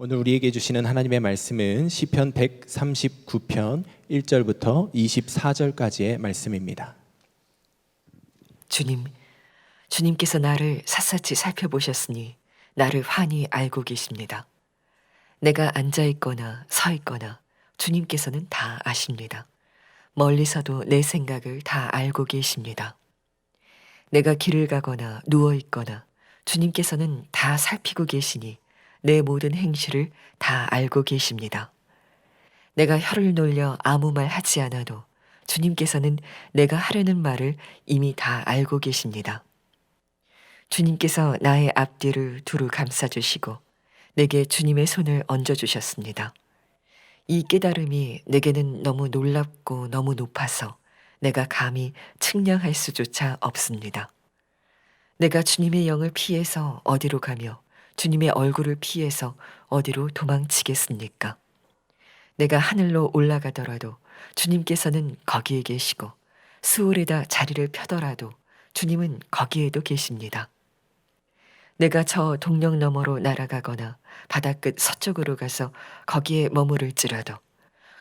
오늘 우리에게 주시는 하나님의 말씀은 시편 139편 1절부터 24절까지의 말씀입니다. 주님께서 나를 샅샅이 살펴보셨으니 나를 환히 알고 계십니다. 내가 앉아있거나 서있거나 주님께서는 다 아십니다. 멀리서도 내 생각을 다 알고 계십니다. 내가 길을 가거나 누워있거나 주님께서는 다 살피고 계시니 내 모든 행실을 다 알고 계십니다. 내가 혀를 놀려 아무 말 하지 않아도 주님께서는 내가 하려는 말을 이미 다 알고 계십니다. 주님께서 나의 앞뒤를 두루 감싸주시고 내게 주님의 손을 얹어주셨습니다. 이 깨달음이 내게는 너무 놀랍고 너무 높아서 내가 감히 측량할 수조차 없습니다. 내가 주님의 영을 피해서 어디로 가며 주님의 얼굴을 피해서 어디로 도망치겠습니까? 내가 하늘로 올라가더라도 주님께서는 거기에 계시고 스올에다 자리를 펴더라도 주님은 거기에도 계십니다. 내가 저 동력 너머로 날아가거나 바다끝 서쪽으로 가서 거기에 머무를지라도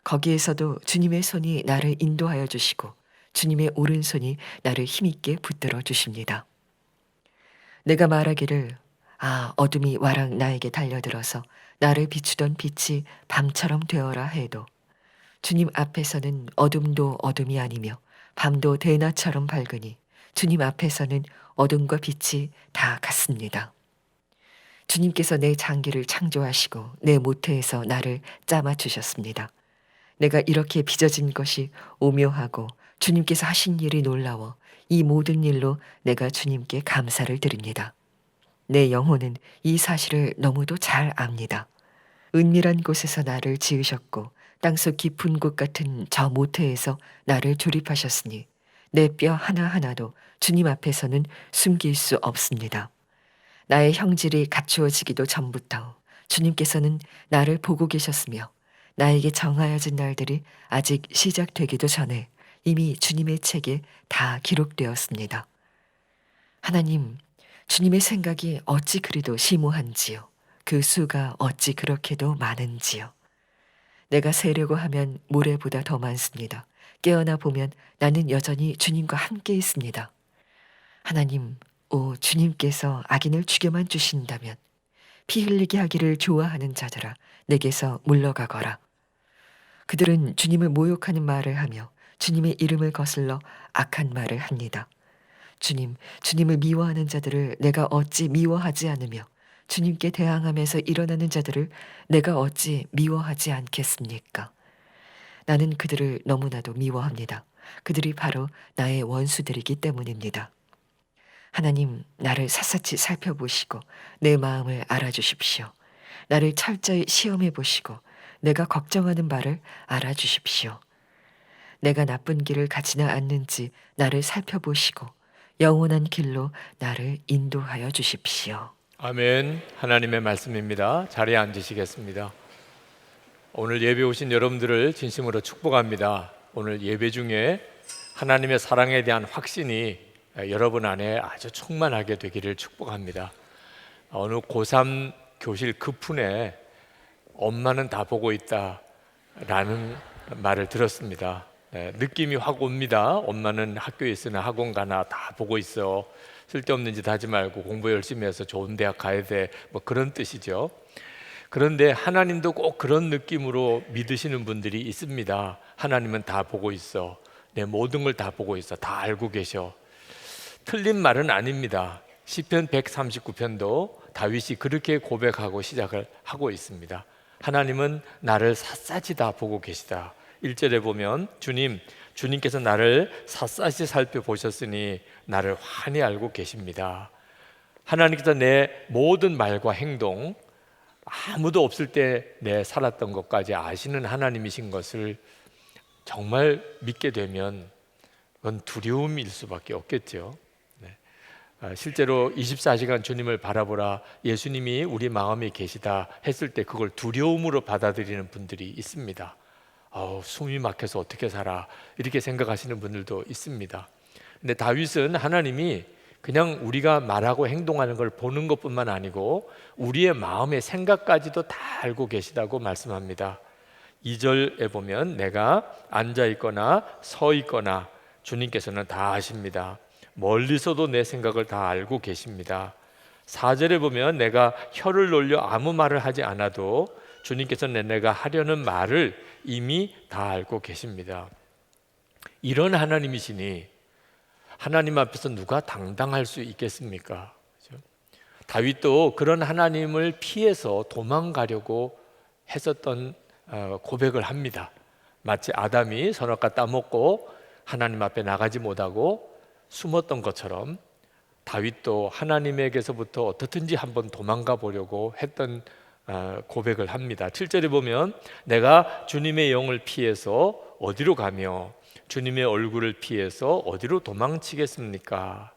거기에서도 주님의 손이 나를 인도하여 주시고 주님의 오른손이 나를 힘있게 붙들어 주십니다. 내가 말하기를 어둠이 와랑 나에게 달려들어서 나를 비추던 빛이 밤처럼 되어라 해도 주님 앞에서는 어둠도 어둠이 아니며 밤도 대낮처럼 밝으니 주님 앞에서는 어둠과 빛이 다 같습니다. 주님께서 내 장기를 창조하시고 내 모태에서 나를 짜맞추셨습니다. 내가 이렇게 빚어진 것이 오묘하고 주님께서 하신 일이 놀라워 이 모든 일로 내가 주님께 감사를 드립니다. 내 영혼은 이 사실을 너무도 잘 압니다. 은밀한 곳에서 나를 지으셨고 땅속 깊은 곳 같은 저 모태에서 나를 조립하셨으니 내 뼈 하나하나도 주님 앞에서는 숨길 수 없습니다. 나의 형질이 갖추어지기도 전부터 주님께서는 나를 보고 계셨으며 나에게 정하여진 날들이 아직 시작되기도 전에 이미 주님의 책에 다 기록되었습니다. 하나님, 주님의 생각이 어찌 그리도 심오한지요. 그 수가 어찌 그렇게도 많은지요. 내가 세려고 하면 모래보다 더 많습니다. 깨어나 보면 나는 여전히 주님과 함께 있습니다. 하나님, 주님께서 악인을 죽여만 주신다면 피 흘리게 하기를 좋아하는 자들아 내게서 물러가거라. 그들은 주님을 모욕하는 말을 하며 주님의 이름을 거슬러 악한 말을 합니다. 주님을 미워하는 자들을 내가 어찌 미워하지 않으며 주님께 대항하면서 일어나는 자들을 내가 어찌 미워하지 않겠습니까? 나는 그들을 너무나도 미워합니다. 그들이 바로 나의 원수들이기 때문입니다. 하나님, 나를 샅샅이 살펴보시고 내 마음을 알아주십시오. 나를 철저히 시험해 보시고 내가 걱정하는 바를 알아주십시오. 내가 나쁜 길을 가지나 않는지 나를 살펴보시고 영원한 길로 나를 인도하여 주십시오. 아멘. 하나님의 말씀입니다. 자리에 앉으시겠습니다. 오늘 예배 오신 여러분들을 진심으로 축복합니다. 오늘 예배 중에 하나님의 사랑에 대한 확신이 여러분 안에 아주 충만하게 되기를 축복합니다. 어느 고3 교실 급훈에 엄마는 다 보고 있다 라는 말을 들었습니다. 느낌이 확 옵니다. 엄마는 학교에 있으나 학원 가나 다 보고 있어. 쓸데없는 짓 하지 말고 공부 열심히 해서 좋은 대학 가야 돼. 그런 뜻이죠. 그런데 하나님도 꼭 그런 느낌으로 믿으시는 분들이 있습니다. 하나님은 다 보고 있어. 내 모든 걸 다 보고 있어. 다 알고 계셔. 틀린 말은 아닙니다. 시편 139편도 다윗이 그렇게 고백하고 시작을 하고 있습니다. 하나님은 나를 샅샅이 다 보고 계시다. 1절에 보면 주님께서 나를 샅샅이 살펴보셨으니 나를 환히 알고 계십니다. 하나님께서 내 모든 말과 행동, 아무도 없을 때 내 살았던 것까지 아시는 하나님이신 것을 정말 믿게 되면 그건 두려움일 수밖에 없겠죠. 실제로 24시간 주님을 바라보라, 예수님이 우리 마음에 계시다 했을 때 그걸 두려움으로 받아들이는 분들이 있습니다. 숨이 막혀서 어떻게 살아, 이렇게 생각하시는 분들도 있습니다. 근데 다윗은 하나님이 그냥 우리가 말하고 행동하는 걸 보는 것뿐만 아니고 우리의 마음의 생각까지도 다 알고 계시다고 말씀합니다. 2절에 보면 내가 앉아 있거나 서 있거나 주님께서는 다 아십니다. 멀리서도 내 생각을 다 알고 계십니다. 4절에 보면 내가 혀를 놀려 아무 말을 하지 않아도 주님께서는 내가 하려는 말을 이미 다 알고 계십니다. 이런 하나님이시니 하나님 앞에서 누가 당당할 수 있겠습니까? 그렇죠? 다윗도 그런 하나님을 피해서 도망가려고 했었던 고백을 합니다. 마치 아담이 선악과 따먹고 하나님 앞에 나가지 못하고 숨었던 것처럼 다윗도 하나님에게서부터 어떻든지 한번 도망가 보려고 했던 고백을 합니다. 7절에 보면 내가 주님의 영을 피해서 어디로 가며 주님의 얼굴을 피해서 어디로 도망치겠습니까?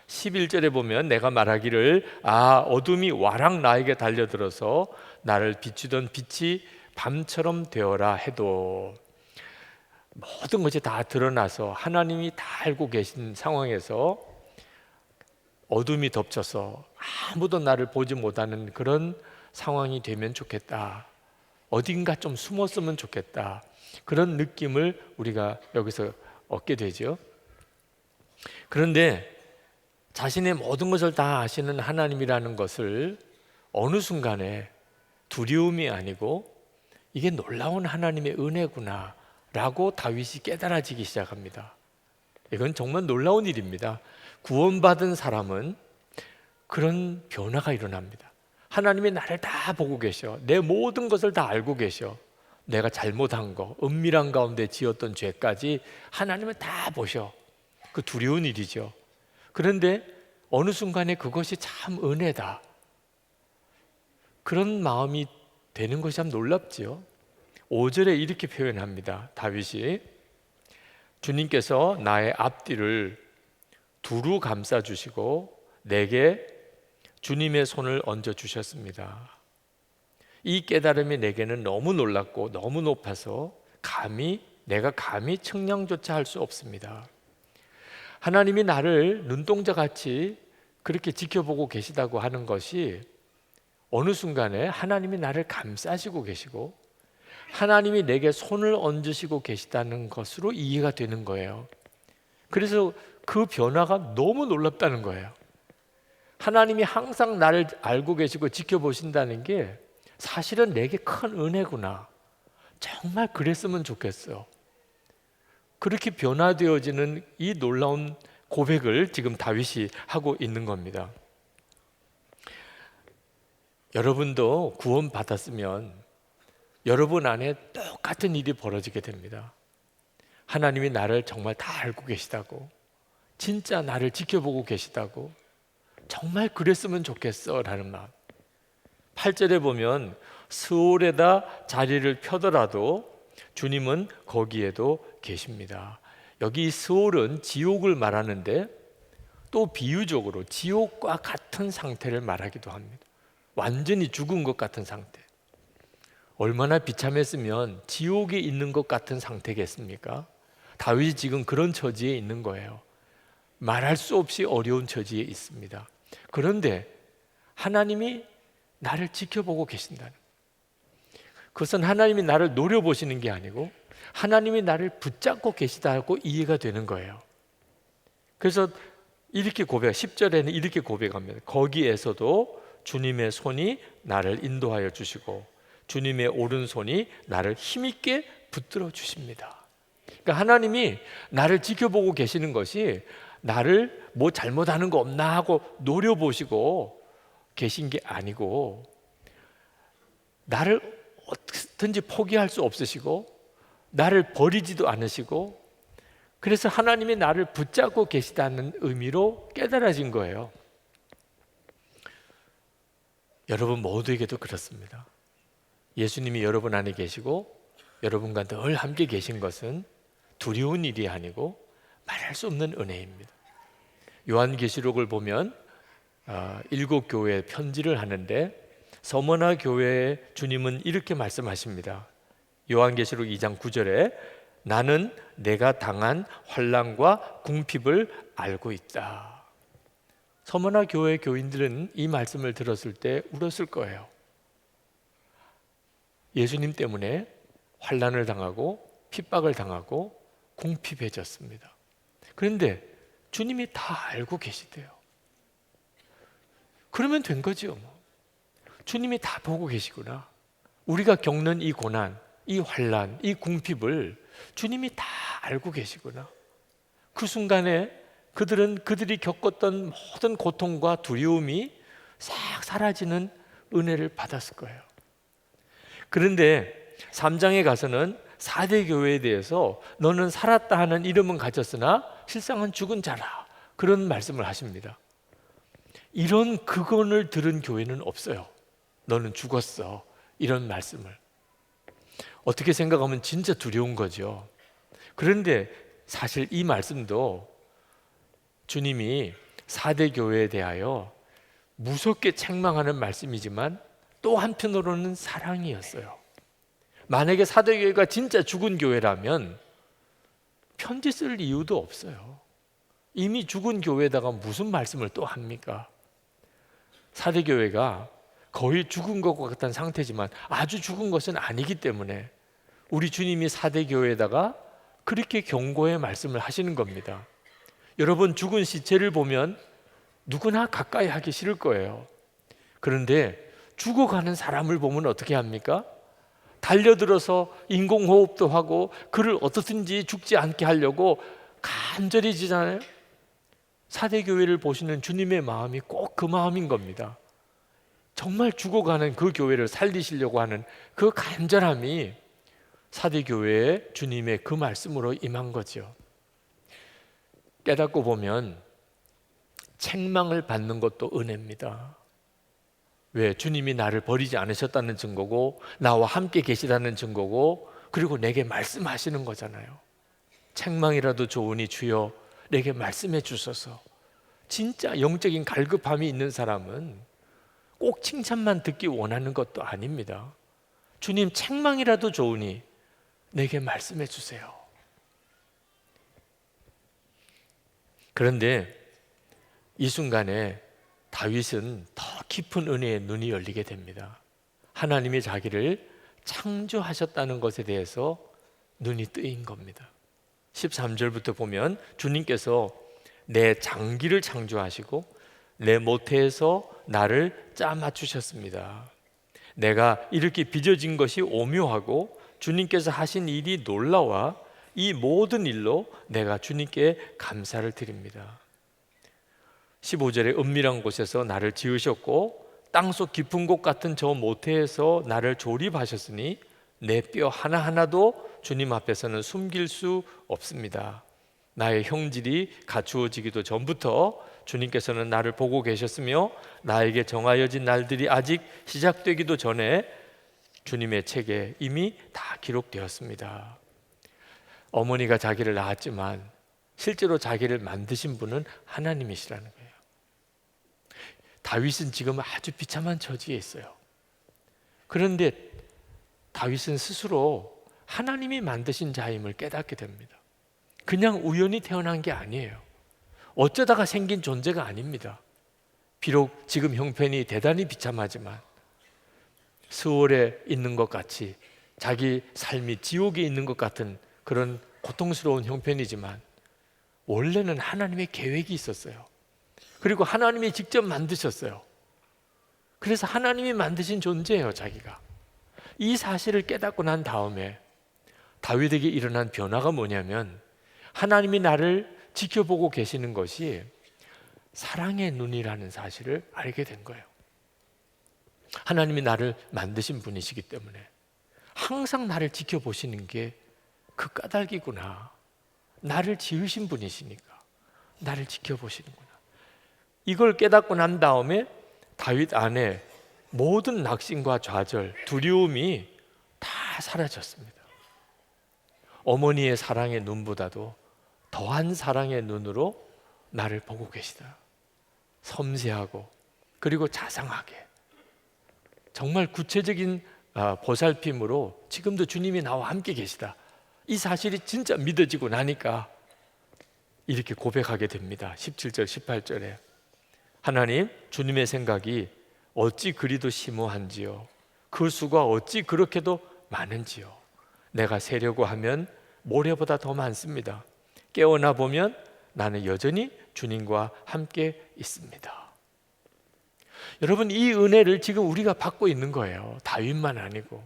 11절에 보면 내가 말하기를 어둠이 와락 나에게 달려들어서 나를 비추던 빛이 밤처럼 되어라 해도 모든 것이 다 드러나서 하나님이 다 알고 계신 상황에서 어둠이 덮쳐서 아무도 나를 보지 못하는 그런 상황이 되면 좋겠다. 어딘가 좀 숨었으면 좋겠다. 그런 느낌을 우리가 여기서 얻게 되죠. 그런데 자신의 모든 것을 다 아시는 하나님이라는 것을 어느 순간에 두려움이 아니고 이게 놀라운 하나님의 은혜구나 라고 다윗이 깨달아지기 시작합니다. 이건 정말 놀라운 일입니다. 구원받은 사람은 그런 변화가 일어납니다. 하나님이 나를 다 보고 계셔. 내 모든 것을 다 알고 계셔. 내가 잘못한 거, 은밀한 가운데 지었던 죄까지 하나님은 다 보셔. 그 두려운 일이죠. 그런데 어느 순간에 그것이 참 은혜다. 그런 마음이 되는 것이 참 놀랍지요. 5절에 이렇게 표현합니다. 다윗이 주님께서 나의 앞뒤를 두루 감싸주시고 내게 주님의 손을 얹어주셨습니다. 이 깨달음이 내게는 너무 놀랍고 너무 높아서 내가 감히 측량조차 할 수 없습니다. 하나님이 나를 눈동자같이 그렇게 지켜보고 계시다고 하는 것이 어느 순간에 하나님이 나를 감싸시고 계시고 하나님이 내게 손을 얹으시고 계시다는 것으로 이해가 되는 거예요. 그래서 그 변화가 너무 놀랍다는 거예요. 하나님이 항상 나를 알고 계시고 지켜보신다는 게 사실은 내게 큰 은혜구나. 정말 그랬으면 좋겠어. 그렇게 변화되어지는 이 놀라운 고백을 지금 다윗이 하고 있는 겁니다. 여러분도 구원받았으면 여러분 안에 똑같은 일이 벌어지게 됩니다. 하나님이 나를 정말 다 알고 계시다고, 진짜 나를 지켜보고 계시다고, 정말 그랬으면 좋겠어 라는 마음. 8절에 보면 스올에다 자리를 펴더라도 주님은 거기에도 계십니다. 여기 스올은 지옥을 말하는데 또 비유적으로 지옥과 같은 상태를 말하기도 합니다. 완전히 죽은 것 같은 상태. 얼마나 비참했으면 지옥에 있는 것 같은 상태겠습니까? 다윗이 지금 그런 처지에 있는 거예요. 말할 수 없이 어려운 처지에 있습니다. 그런데 하나님이 나를 지켜보고 계신다는, 그것은 하나님이 나를 노려보시는 게 아니고 하나님이 나를 붙잡고 계시다고 이해가 되는 거예요. 그래서 이렇게 10절에는 이렇게 고백합니다. 거기에서도 주님의 손이 나를 인도하여 주시고 주님의 오른손이 나를 힘있게 붙들어 주십니다. 그러니까 하나님이 나를 지켜보고 계시는 것이 나를 뭐 잘못하는 거 없나 하고 노려보시고 계신 게 아니고 나를 어떻든지 포기할 수 없으시고 나를 버리지도 않으시고 그래서 하나님이 나를 붙잡고 계시다는 의미로 깨달아진 거예요. 여러분 모두에게도 그렇습니다. 예수님이 여러분 안에 계시고 여러분과 늘 함께 계신 것은 두려운 일이 아니고 말할 수 없는 은혜입니다. 요한계시록을 보면 7교회에 편지를 하는데 서머나 교회에 주님은 이렇게 말씀하십니다. 요한계시록 2장 9절에 나는 내가 당한 환난과 궁핍을 알고 있다. 서머나 교회 교인들은 이 말씀을 들었을 때 울었을 거예요. 예수님 때문에 환난을 당하고 핍박을 당하고 궁핍해졌습니다. 그런데 주님이 다 알고 계시대요. 그러면 된 거죠. 주님이 다 보고 계시구나. 우리가 겪는 이 고난, 이 환난, 이 궁핍을 주님이 다 알고 계시구나. 그 순간에 그들이 겪었던 모든 고통과 두려움이 싹 사라지는 은혜를 받았을 거예요. 그런데 3장에 가서는 4대 교회에 대해서 너는 살았다 하는 이름은 가졌으나 실상은 죽은 자라, 그런 말씀을 하십니다. 이런 극언을 들은 교회는 없어요. 너는 죽었어, 이런 말씀을. 어떻게 생각하면 진짜 두려운 거죠. 그런데 사실 이 말씀도 주님이 4대 교회에 대하여 무섭게 책망하는 말씀이지만 또 한편으로는 사랑이었어요. 만약에 4대 교회가 진짜 죽은 교회라면 편지 쓸 이유도 없어요. 이미 죽은 교회에다가 무슨 말씀을 또 합니까? 4대 교회가 거의 죽은 것 같은 상태지만 아주 죽은 것은 아니기 때문에 우리 주님이 4대 교회에다가 그렇게 경고의 말씀을 하시는 겁니다. 여러분, 죽은 시체를 보면 누구나 가까이 하기 싫을 거예요. 그런데 죽어가는 사람을 보면 어떻게 합니까? 달려들어서 인공호흡도 하고 그를 어떻든지 죽지 않게 하려고 간절해지잖아요. 4대 교회를 보시는 주님의 마음이 꼭 그 마음인 겁니다. 정말 죽어가는 그 교회를 살리시려고 하는 그 간절함이 4대 교회에 주님의 그 말씀으로 임한 거죠. 깨닫고 보면 책망을 받는 것도 은혜입니다. 왜? 주님이 나를 버리지 않으셨다는 증거고 나와 함께 계시다는 증거고 그리고 내게 말씀하시는 거잖아요. 책망이라도 좋으니 주여 내게 말씀해 주소서. 진짜 영적인 갈급함이 있는 사람은 꼭 칭찬만 듣기 원하는 것도 아닙니다. 주님, 책망이라도 좋으니 내게 말씀해 주세요. 그런데 이 순간에 다윗은 더 깊은 은혜의 눈이 열리게 됩니다. 하나님이 자기를 창조하셨다는 것에 대해서 눈이 뜨인 겁니다. 13절부터 보면 주님께서 내 장기를 창조하시고 내 모태에서 나를 짜 맞추셨습니다. 내가 이렇게 빚어진 것이 오묘하고 주님께서 하신 일이 놀라워 이 모든 일로 내가 주님께 감사를 드립니다. 15절에 은밀한 곳에서 나를 지으셨고 땅속 깊은 곳 같은 저 모태에서 나를 조립하셨으니 내 뼈 하나하나도 주님 앞에서는 숨길 수 없습니다. 나의 형질이 갖추어지기도 전부터 주님께서는 나를 보고 계셨으며 나에게 정하여진 날들이 아직 시작되기도 전에 주님의 책에 이미 다 기록되었습니다. 어머니가 자기를 낳았지만 실제로 자기를 만드신 분은 하나님이시라는 거예요. 다윗은 지금 아주 비참한 처지에 있어요. 그런데 다윗은 스스로 하나님이 만드신 자임을 깨닫게 됩니다. 그냥 우연히 태어난 게 아니에요. 어쩌다가 생긴 존재가 아닙니다. 비록 지금 형편이 대단히 비참하지만 스월에 있는 것 같이 자기 삶이 지옥에 있는 것 같은 그런 고통스러운 형편이지만 원래는 하나님의 계획이 있었어요. 그리고 하나님이 직접 만드셨어요. 그래서 하나님이 만드신 존재예요, 자기가. 이 사실을 깨닫고 난 다음에 다윗에게 일어난 변화가 뭐냐면 하나님이 나를 지켜보고 계시는 것이 사랑의 눈이라는 사실을 알게 된 거예요. 하나님이 나를 만드신 분이시기 때문에 항상 나를 지켜보시는 게 그 까닭이구나. 나를 지으신 분이시니까 나를 지켜보시는구나. 이걸 깨닫고 난 다음에 다윗 안에 모든 낙심과 좌절, 두려움이 다 사라졌습니다. 어머니의 사랑의 눈보다도 더한 사랑의 눈으로 나를 보고 계시다. 섬세하고 그리고 자상하게 정말 구체적인 보살핌으로 지금도 주님이 나와 함께 계시다. 이 사실이 진짜 믿어지고 나니까 이렇게 고백하게 됩니다. 17절, 18절에 하나님, 주님의 생각이 어찌 그리도 심오한지요. 그 수가 어찌 그렇게도 많은지요. 내가 세려고 하면 모래보다 더 많습니다. 깨어나 보면 나는 여전히 주님과 함께 있습니다. 여러분, 이 은혜를 지금 우리가 받고 있는 거예요. 다윗만 아니고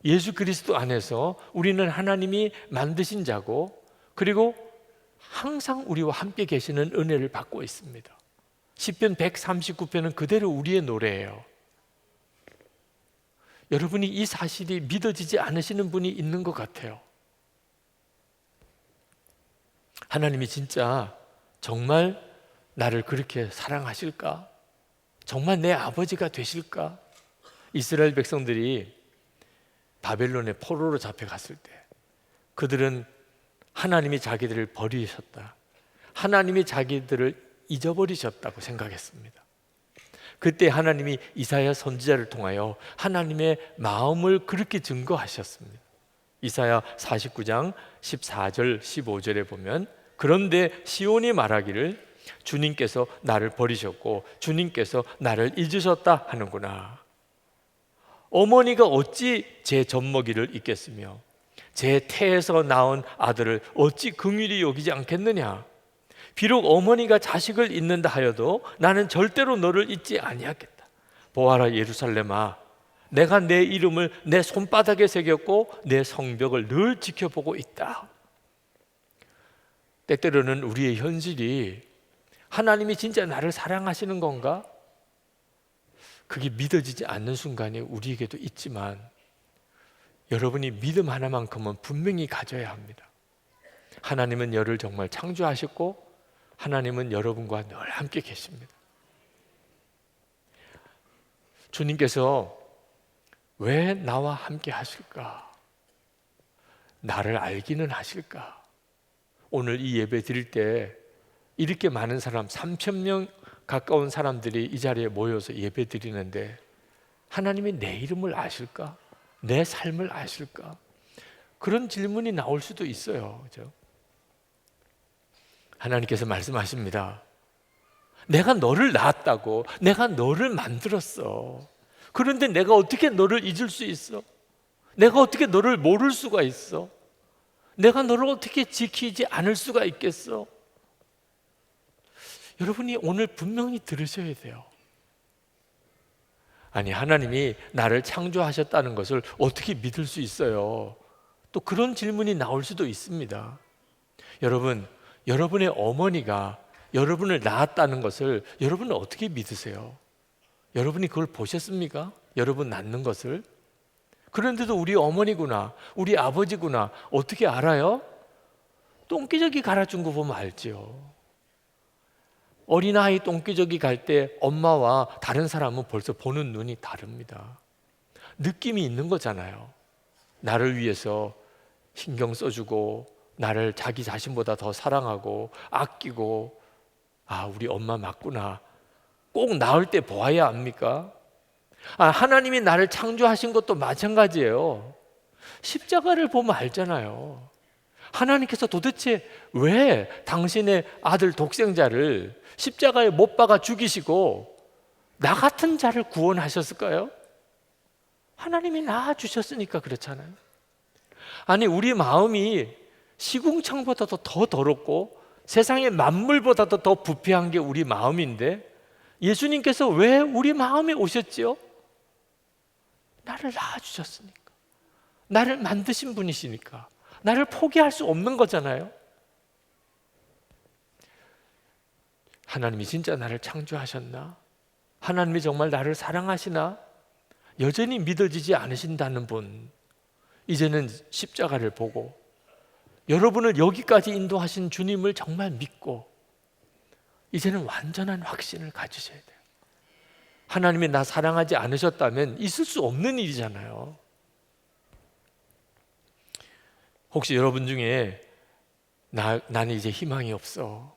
예수 그리스도 안에서 우리는 하나님이 만드신 자고, 그리고 항상 우리와 함께 계시는 은혜를 받고 있습니다. 시편 139편은 그대로 우리의 노래예요. 여러분이 이 사실이 믿어지지 않으시는 분이 있는 것 같아요. 하나님이 진짜 정말 나를 그렇게 사랑하실까? 정말 내 아버지가 되실까? 이스라엘 백성들이 바벨론의 포로로 잡혀갔을 때 그들은 하나님이 자기들을 버리셨다, 하나님이 자기들을 잊어버리셨다고 생각했습니다. 그때 하나님이 이사야 선지자를 통하여 하나님의 마음을 그렇게 증거하셨습니다. 이사야 49장 14절 15절에 보면, 그런데 시온이 말하기를 주님께서 나를 버리셨고 주님께서 나를 잊으셨다 하는구나. 어머니가 어찌 제 젖먹이를 잊겠으며 제 태에서 낳은 아들을 어찌 긍휼히 여기지 않겠느냐. 비록 어머니가 자식을 잊는다 하여도 나는 절대로 너를 잊지 아니하겠다. 보아라 예루살렘아, 내가 내 이름을 내 손바닥에 새겼고 내 성벽을 늘 지켜보고 있다. 때때로는 우리의 현실이 하나님이 진짜 나를 사랑하시는 건가? 그게 믿어지지 않는 순간이 우리에게도 있지만, 여러분이 믿음 하나만큼은 분명히 가져야 합니다. 하나님은 너를 정말 창조하셨고 하나님은 여러분과 늘 함께 계십니다. 주님께서 왜 나와 함께 하실까? 나를 알기는 하실까? 오늘 이 예배 드릴 때 이렇게 많은 사람, 3,000명 가까운 사람들이 이 자리에 모여서 예배 드리는데 하나님이 내 이름을 아실까? 내 삶을 아실까? 그런 질문이 나올 수도 있어요. 그죠? 하나님께서 말씀하십니다. 내가 너를 낳았다고, 내가 너를 만들었어. 그런데 내가 어떻게 너를 잊을 수 있어? 내가 어떻게 너를 모를 수가 있어? 내가 너를 어떻게 지키지 않을 수가 있겠어? 여러분이 오늘 분명히 들으셔야 돼요. 아니, 하나님이 나를 창조하셨다는 것을 어떻게 믿을 수 있어요? 또 그런 질문이 나올 수도 있습니다. 여러분, 여러분의 어머니가 여러분을 낳았다는 것을 여러분은 어떻게 믿으세요? 여러분이 그걸 보셨습니까? 여러분 낳는 것을? 그런데도 우리 어머니구나, 우리 아버지구나 어떻게 알아요? 똥기저귀 갈아준 거 보면 알지요. 어린아이 똥기저귀 갈 때 엄마와 다른 사람은 벌써 보는 눈이 다릅니다. 느낌이 있는 거잖아요. 나를 위해서 신경 써주고 나를 자기 자신보다 더 사랑하고 아끼고, 아, 우리 엄마 맞구나. 꼭 낳을 때 보아야 합니까? 하나님이 나를 창조하신 것도 마찬가지예요. 십자가를 보면 알잖아요. 하나님께서 도대체 왜 당신의 아들 독생자를 십자가에 못 박아 죽이시고 나 같은 자를 구원하셨을까요? 하나님이 낳아주셨으니까 그렇잖아요. 아니, 우리 마음이 시궁창보다도 더 더럽고 세상의 만물보다도 더 부패한 게 우리 마음인데 예수님께서 왜 우리 마음에 오셨지요? 나를 낳아주셨으니까, 나를 만드신 분이시니까, 나를 포기할 수 없는 거잖아요. 하나님이 진짜 나를 창조하셨나? 하나님이 정말 나를 사랑하시나? 여전히 믿어지지 않으신다는 분, 이제는 십자가를 보고 여러분을 여기까지 인도하신 주님을 정말 믿고 이제는 완전한 확신을 가지셔야 돼요. 하나님이 나 사랑하지 않으셨다면 있을 수 없는 일이잖아요. 혹시 여러분 중에 나는 이제 희망이 없어,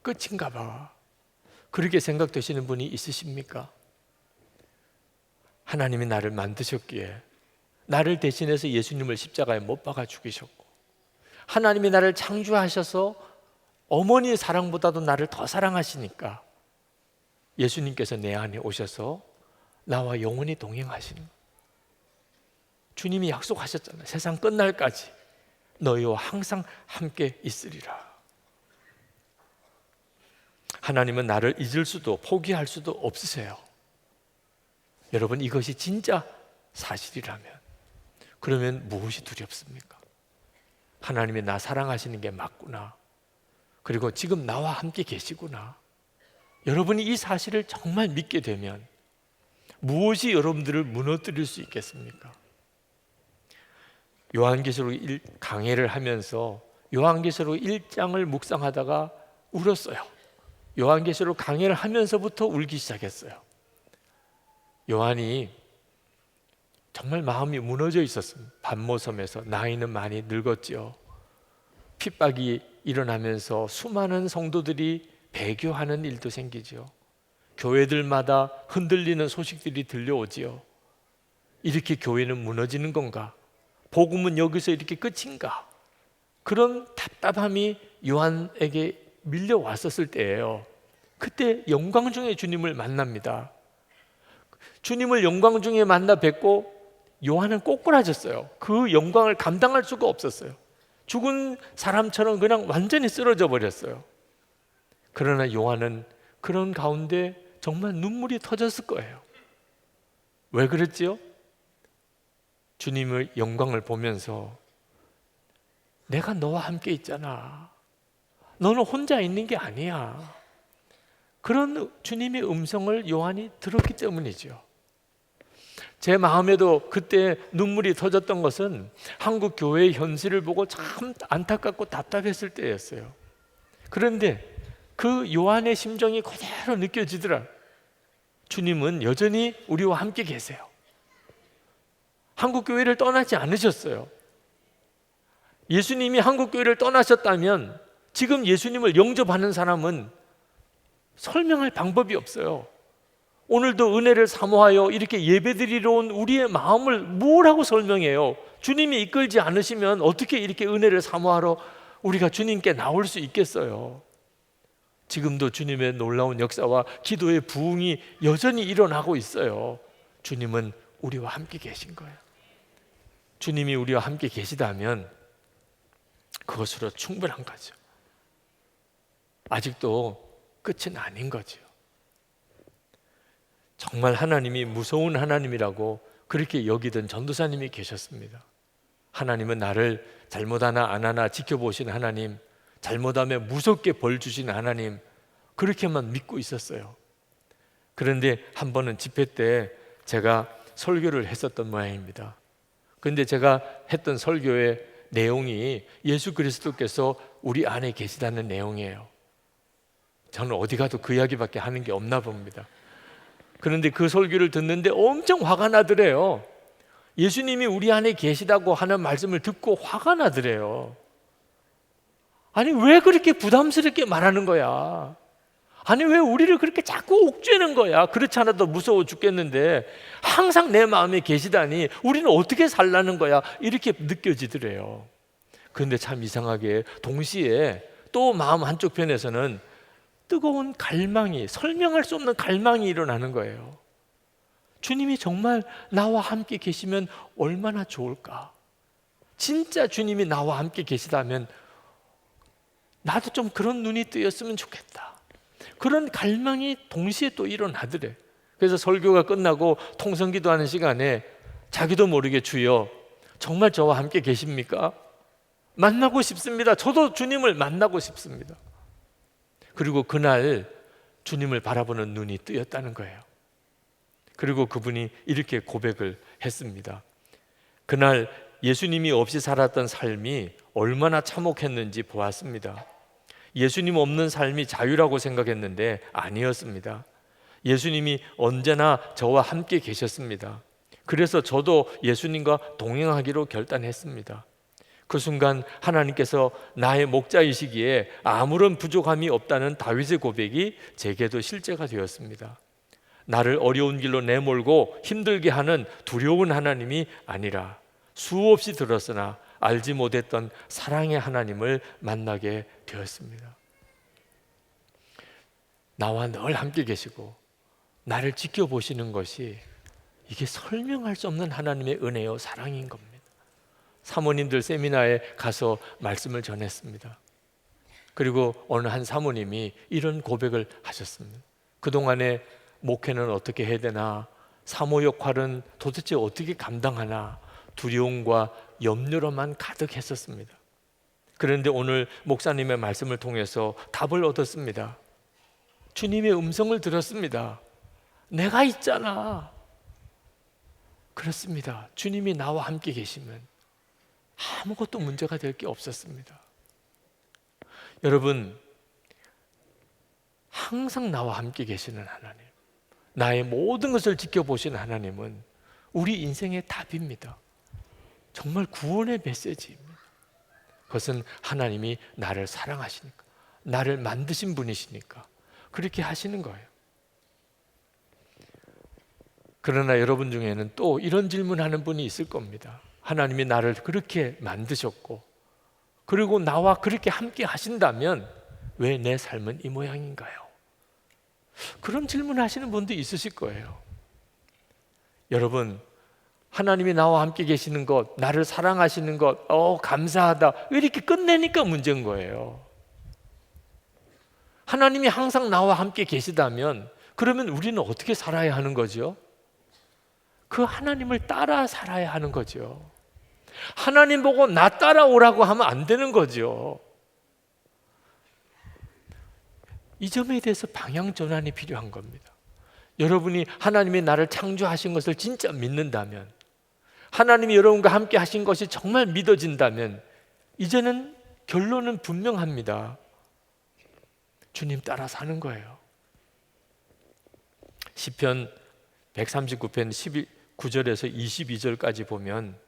끝인가 봐, 그렇게 생각되시는 분이 있으십니까? 하나님이 나를 만드셨기에 나를 대신해서 예수님을 십자가에 못 박아 죽이셨고, 하나님이 나를 창조하셔서 어머니의 사랑보다도 나를 더 사랑하시니까 예수님께서 내 안에 오셔서 나와 영원히 동행하시는 거예요. 주님이 약속하셨잖아요. 세상 끝날까지 너희와 항상 함께 있으리라. 하나님은 나를 잊을 수도 포기할 수도 없으세요. 여러분, 이것이 진짜 사실이라면 그러면 무엇이 두렵습니까? 하나님이 나 사랑하시는 게 맞구나. 그리고 지금 나와 함께 계시구나. 여러분이 이 사실을 정말 믿게 되면 무엇이 여러분들을 무너뜨릴 수 있겠습니까? 요한계시록 강해를 하면서 요한계시록 1장을 묵상하다가 울었어요. 요한계시록 강해를 하면서부터 울기 시작했어요. 요한이 정말 마음이 무너져 있었습니다. 반모섬에서 나이는 많이 늙었지요. 핍박이 일어나면서 수많은 성도들이 배교하는 일도 생기지요. 교회들마다 흔들리는 소식들이 들려오지요. 이렇게 교회는 무너지는 건가? 복음은 여기서 이렇게 끝인가? 그런 답답함이 요한에게 밀려왔었을 때예요. 그때 영광 중에 주님을 만납니다. 주님을 영광 중에 만나 뵙고 요한은 꼬꾸라졌어요. 그 영광을 감당할 수가 없었어요. 죽은 사람처럼 그냥 완전히 쓰러져 버렸어요. 그러나 요한은 그런 가운데 정말 눈물이 터졌을 거예요. 왜 그랬지요? 주님의 영광을 보면서 내가 너와 함께 있잖아. 너는 혼자 있는 게 아니야. 그런 주님의 음성을 요한이 들었기 때문이죠. 제 마음에도 그때 눈물이 터졌던 것은 한국 교회의 현실을 보고 참 안타깝고 답답했을 때였어요. 그런데 그 요한의 심정이 그대로 느껴지더라. 주님은 여전히 우리와 함께 계세요. 한국 교회를 떠나지 않으셨어요. 예수님이 한국 교회를 떠나셨다면 지금 예수님을 영접하는 사람은 설명할 방법이 없어요. 오늘도 은혜를 사모하여 이렇게 예배드리러 온 우리의 마음을 뭐라고 설명해요? 주님이 이끌지 않으시면 어떻게 이렇게 은혜를 사모하러 우리가 주님께 나올 수 있겠어요? 지금도 주님의 놀라운 역사와 기도의 부흥이 여전히 일어나고 있어요. 주님은 우리와 함께 계신 거예요. 주님이 우리와 함께 계시다면 그것으로 충분한 거죠. 아직도 끝은 아닌 거죠. 정말 하나님이 무서운 하나님이라고 그렇게 여기던 전도사님이 계셨습니다. 하나님은 나를 잘못하나 안 하나 지켜보신 하나님, 잘못하면 무섭게 벌 주신 하나님, 그렇게만 믿고 있었어요. 그런데 한 번은 집회 때 제가 설교를 했었던 모양입니다. 그런데 제가 했던 설교의 내용이 예수 그리스도께서 우리 안에 계시다는 내용이에요. 저는 어디 가도 그 이야기밖에 하는 게 없나 봅니다. 그런데 그 설교를 듣는데 엄청 화가 나더래요. 예수님이 우리 안에 계시다고 하는 말씀을 듣고 화가 나더래요. 아니 왜 그렇게 부담스럽게 말하는 거야? 아니 왜 우리를 그렇게 자꾸 옥죄는 거야? 그렇지 않아도 무서워 죽겠는데 항상 내 마음에 계시다니 우리는 어떻게 살라는 거야? 이렇게 느껴지더래요. 그런데 참 이상하게 동시에 또 마음 한쪽 편에서는 뜨거운 갈망이, 설명할 수 없는 갈망이 일어나는 거예요. 주님이 정말 나와 함께 계시면 얼마나 좋을까? 진짜 주님이 나와 함께 계시다면 나도 좀 그런 눈이 뜨였으면 좋겠다. 그런 갈망이 동시에 또 일어나더래. 그래서 설교가 끝나고 통성기도하는 시간에 자기도 모르게 주여 정말 저와 함께 계십니까? 만나고 싶습니다. 저도 주님을 만나고 싶습니다. 그리고 그날 주님을 바라보는 눈이 뜨였다는 거예요. 그리고 그분이 이렇게 고백을 했습니다. 그날 예수님이 없이 살았던 삶이 얼마나 참혹했는지 보았습니다. 예수님 없는 삶이 자유라고 생각했는데 아니었습니다. 예수님이 언제나 저와 함께 계셨습니다. 그래서 저도 예수님과 동행하기로 결단했습니다. 그 순간 하나님께서 나의 목자이시기에 아무런 부족함이 없다는 다윗의 고백이 제게도 실제가 되었습니다. 나를 어려운 길로 내몰고 힘들게 하는 두려운 하나님이 아니라 수없이 들었으나 알지 못했던 사랑의 하나님을 만나게 되었습니다. 나와 늘 함께 계시고 나를 지켜보시는 것이 이게 설명할 수 없는 하나님의 은혜요 사랑인 겁니다. 사모님들 세미나에 가서 말씀을 전했습니다. 그리고 어느 한 사모님이 이런 고백을 하셨습니다. 그동안에 목회는 어떻게 해야 되나, 사모 역할은 도대체 어떻게 감당하나 두려움과 염려로만 가득했었습니다. 그런데 오늘 목사님의 말씀을 통해서 답을 얻었습니다. 주님의 음성을 들었습니다. 내가 있잖아. 그렇습니다. 주님이 나와 함께 계시면 아무것도 문제가 될 게 없었습니다. 여러분, 항상 나와 함께 계시는 하나님, 나의 모든 것을 지켜보시는 하나님은 우리 인생의 답입니다. 정말 구원의 메시지입니다. 그것은 하나님이 나를 사랑하시니까, 나를 만드신 분이시니까 그렇게 하시는 거예요. 그러나 여러분 중에는 또 이런 질문하는 분이 있을 겁니다. 하나님이 나를 그렇게 만드셨고 그리고 나와 그렇게 함께 하신다면 왜 내 삶은 이 모양인가요? 그런 질문하시는 분도 있으실 거예요. 여러분, 하나님이 나와 함께 계시는 것, 나를 사랑하시는 것, 감사하다, 이렇게 끝내니까 문제인 거예요. 하나님이 항상 나와 함께 계시다면 그러면 우리는 어떻게 살아야 하는 거죠? 그 하나님을 따라 살아야 하는 거죠. 하나님 보고 나 따라오라고 하면 안 되는 거죠. 이 점에 대해서 방향 전환이 필요한 겁니다. 여러분이 하나님이 나를 창조하신 것을 진짜 믿는다면, 하나님이 여러분과 함께 하신 것이 정말 믿어진다면 이제는 결론은 분명합니다. 주님 따라 사는 거예요. 시편 139편 19절에서 22절까지 보면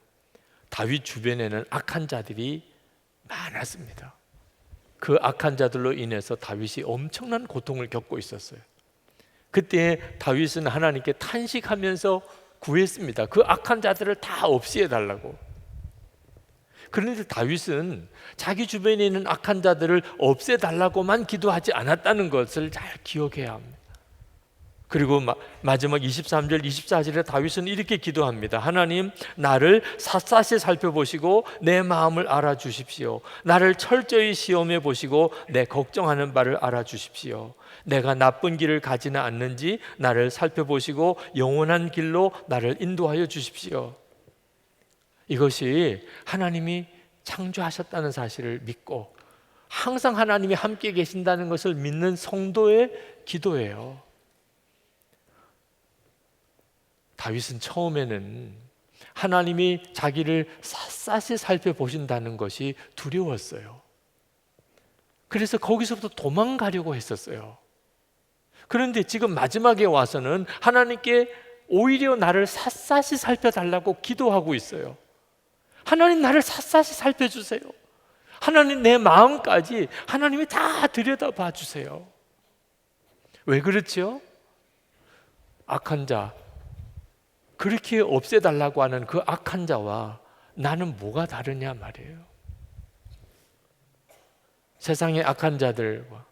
다윗 주변에는 악한 자들이 많았습니다. 그 악한 자들로 인해서 다윗이 엄청난 고통을 겪고 있었어요. 그때 다윗은 하나님께 탄식하면서 구했습니다. 그 악한 자들을 다 없애달라고. 그런데 다윗은 자기 주변에 있는 악한 자들을 없애달라고만 기도하지 않았다는 것을 잘 기억해야 합니다. 그리고 마지막 23절, 24절에 다윗은 이렇게 기도합니다. 하나님, 나를 샅샅이 살펴보시고 내 마음을 알아주십시오. 나를 철저히 시험해 보시고 내 걱정하는 바를 알아주십시오. 내가 나쁜 길을 가지는 않는지 나를 살펴보시고 영원한 길로 나를 인도하여 주십시오. 이것이 하나님이 창조하셨다는 사실을 믿고 항상 하나님이 함께 계신다는 것을 믿는 성도의 기도예요. 다윗은 처음에는 하나님이 자기를 샅샅이 살펴보신다는 것이 두려웠어요. 그래서 거기서부터 도망가려고 했었어요. 그런데 지금 마지막에 와서는 하나님께 오히려 나를 샅샅이 살펴달라고 기도하고 있어요. 하나님, 나를 샅샅이 살펴주세요. 하나님, 내 마음까지 하나님이 다 들여다봐 주세요. 왜 그렇죠? 악한 자, 그렇게 없애달라고 하는 그 악한 자와 나는 뭐가 다르냐 말이에요. 세상의 악한 자들과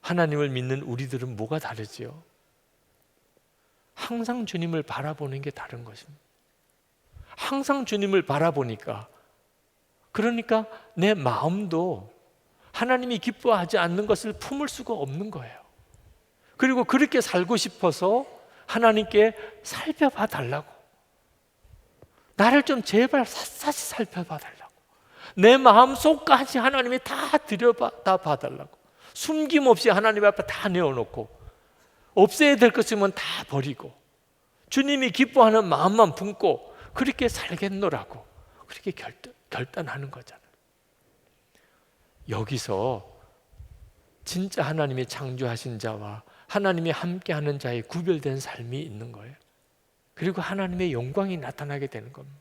하나님을 믿는 우리들은 뭐가 다르지요? 항상 주님을 바라보는 게 다른 것입니다. 항상 주님을 바라보니까, 그러니까 내 마음도 하나님이 기뻐하지 않는 것을 품을 수가 없는 거예요. 그리고 그렇게 살고 싶어서 하나님께 살펴봐 달라고, 나를 좀 제발 샅샅이 살펴봐 달라고, 내 마음속까지 하나님이 다 들여다 달라고, 숨김없이 하나님 앞에 다 내어놓고 없애야 될 것이면 다 버리고 주님이 기뻐하는 마음만 품고 그렇게 살겠노라고 그렇게 결단하는 거잖아요. 여기서 진짜 하나님이 창조하신 자와 하나님이 함께하는 자의 구별된 삶이 있는 거예요. 그리고 하나님의 영광이 나타나게 되는 겁니다.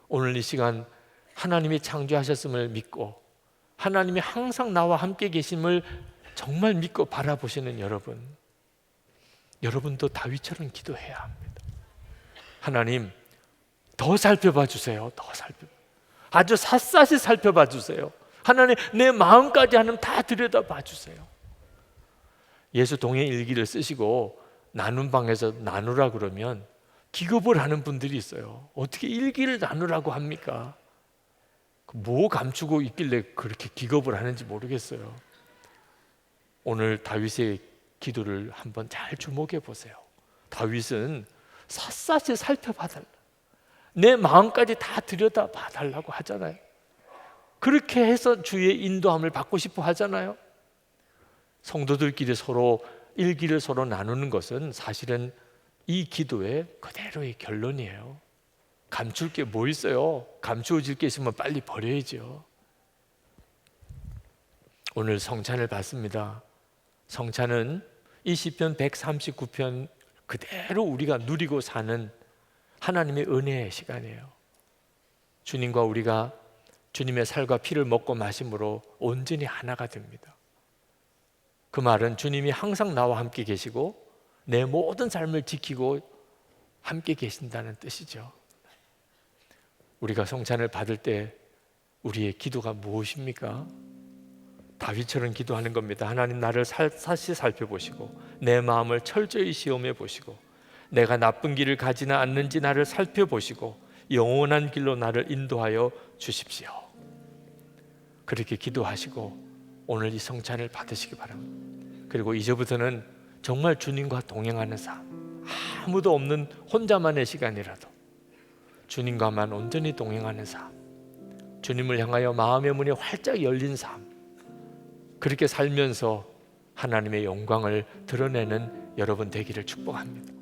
오늘 이 시간 하나님이 창조하셨음을 믿고 하나님이 항상 나와 함께 계심을 정말 믿고 바라보시는 여러분도 다윗처럼 기도해야 합니다. 하나님, 더 살펴봐 주세요. 아주 샅샅이 살펴봐 주세요. 하나님, 내 마음까지 하나님 다 들여다봐 주세요. 예수 동행 일기를 쓰시고 나눈 방에서 나누라 그러면 기겁을 하는 분들이 있어요. 어떻게 일기를 나누라고 합니까? 뭐 감추고 있길래 그렇게 기겁을 하는지 모르겠어요. 오늘 다윗의 기도를 한번 잘 주목해 보세요. 다윗은 샅샅이 살펴봐달라, 내 마음까지 다 들여다봐달라고 하잖아요. 그렇게 해서 주의 인도함을 받고 싶어 하잖아요. 성도들끼리 서로 일기를 서로 나누는 것은 사실은 이 기도의 그대로의 결론이에요. 감출 게 뭐 있어요? 감추어질 게 있으면 빨리 버려야죠. 오늘 성찬을 받습니다. 성찬은 이 시편 139편 그대로 우리가 누리고 사는 하나님의 은혜의 시간이에요. 주님과 우리가 주님의 살과 피를 먹고 마심으로 온전히 하나가 됩니다. 그 말은 주님이 항상 나와 함께 계시고 내 모든 삶을 지키고 함께 계신다는 뜻이죠. 우리가 성찬을 받을 때 우리의 기도가 무엇입니까? 다윗처럼 기도하는 겁니다. 하나님, 나를 샅샅이 살펴보시고 내 마음을 철저히 시험해 보시고 내가 나쁜 길을 가지나 않는지 나를 살펴보시고 영원한 길로 나를 인도하여 주십시오. 그렇게 기도하시고 오늘 이 성찬을 받으시기 바랍니다. 그리고 이제부터는 정말 주님과 동행하는 삶, 아무도 없는 혼자만의 시간이라도 주님과만 온전히 동행하는 삶, 주님을 향하여 마음의 문이 활짝 열린 삶, 그렇게 살면서 하나님의 영광을 드러내는 여러분 되기를 축복합니다.